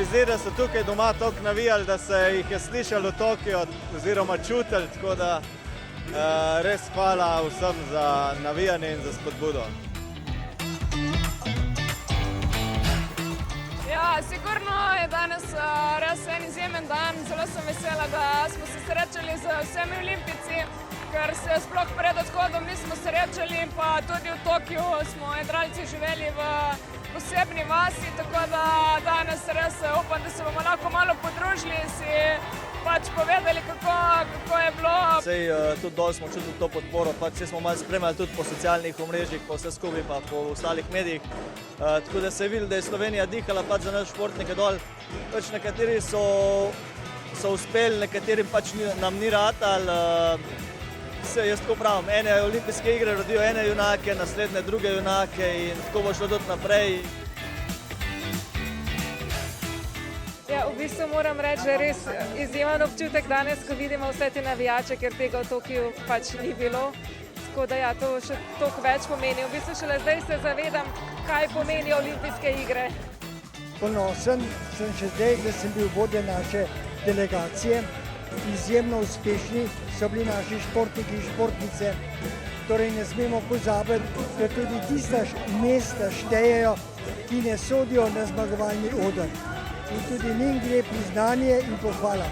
zdi, da so tukaj doma toliko navijali, da se jih je slišalo v Tokiu oziroma čutili, tako da res hvala vsem za navijanje in za spodbudo. Ja, sigurno je danes res en izjemen dan. Zelo sem vesela, da smo se srečali z vsemi olimpijci, ker se sploh pred odhodom nismo srečali, pa tudi v Tokiu smo jadralci živeli v posebni vasi, tako da danes res upam, da se bomo lahko malo podružili, si pač povedali, kako je bilo. Sej tudi dol smo čutili to podporo, pač smo malo spremljali tudi po socialnih omrežjih, po vse skupaj pa po ostalih medijih. Tako da se je videlo, da je Slovenija dihala pač za naš športnike dol. Pač nekateri so uspeli, nekaterim pač nam ni ratalo. Jaz tako pravim, ene olimpijske igre rodijo ene junake, naslednje druge junake in tako bo šlo tudi naprej. Ja, v bistvu moram reči, da je res izjemen občutek danes, ko vidimo vse te navijače, ker tega v Tokiu pač ni bilo. Tako da ja, to še toliko več pomeni. V bistvu šele zdaj se zavedam, kaj pomenijo olimpijske igre. Ponosen sem še zdaj, da sem bil vodja naše delegacije. Izjemno uspešni so bili naši športniki in športnice. Torej ne smemo pozabiti, da tudi tista mesta štejejo, ki ne sodijo na zmagovalni oder. In tudi njim gre priznanje in pohvala.